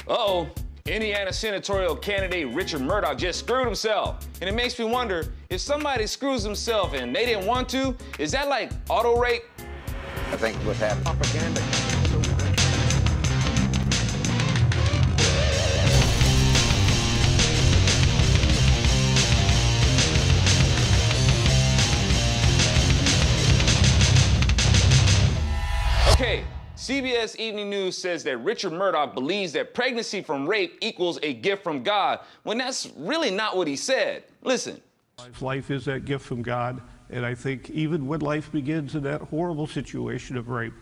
Uh-oh, Indiana senatorial candidate Richard Mourdock just screwed himself. And it makes me wonder, if somebody screws himself and they didn't want to, is that like auto rape? I think what's happening. Propaganda. Okay, CBS Evening News says that Richard Mourdock believes that pregnancy from rape equals a gift from God, when that's really not what he said. Listen. Life is that gift from God, and I think even when life begins in that horrible situation of rape,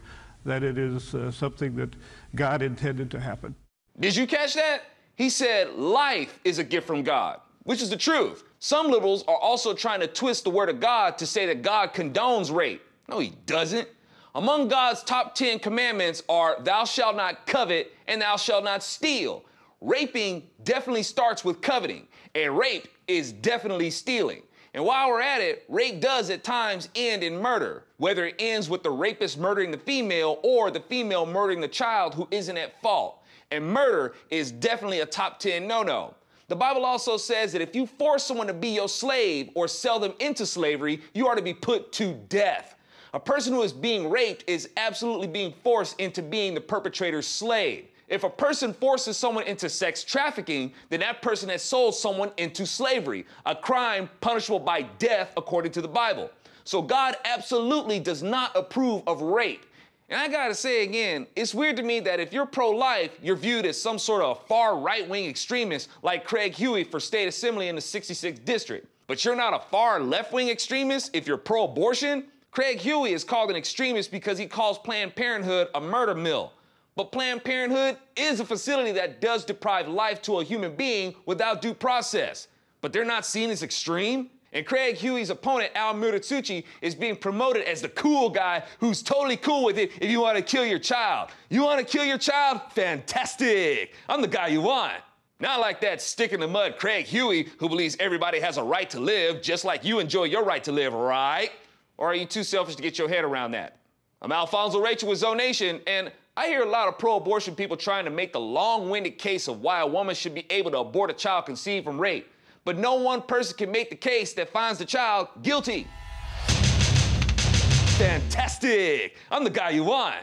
that it is something that God intended to happen. Did you catch that? He said life is a gift from God, which is the truth. Some liberals are also trying to twist the word of God to say that God condones rape. No, he doesn't. Among God's top 10 commandments are thou shalt not covet and thou shalt not steal. Raping definitely starts with coveting, and rape is definitely stealing. And while we're at it, rape does at times end in murder, whether it ends with the rapist murdering the female or the female murdering the child who isn't at fault. And murder is definitely a top 10 no-no. The Bible also says that if you force someone to be your slave or sell them into slavery, you are to be put to death. A person who is being raped is absolutely being forced into being the perpetrator's slave. If a person forces someone into sex trafficking, then that person has sold someone into slavery, a crime punishable by death according to the Bible. So God absolutely does not approve of rape. And I gotta say again, it's weird to me that if you're pro-life, you're viewed as some sort of far right-wing extremist like Craig Huey for state assembly in the 66th district. But you're not a far left-wing extremist if you're pro-abortion? Craig Huey is called an extremist because he calls Planned Parenthood a murder mill. But Planned Parenthood is a facility that does deprive life to a human being without due process. But they're not seen as extreme? And Craig Huey's opponent, Al Mourdock, is being promoted as the cool guy who's totally cool with it if you want to kill your child. You want to kill your child? Fantastic! I'm the guy you want. Not like that stick-in-the-mud Craig Huey who believes everybody has a right to live just like you enjoy your right to live, right? Or are you too selfish to get your head around that? I'm AlfonZo Rachel with ZoNation, and I hear a lot of pro-abortion people trying to make the long-winded case of why a woman should be able to abort a child conceived from rape. But no one person can make the case that finds the child guilty. Fantastic! I'm the guy you want.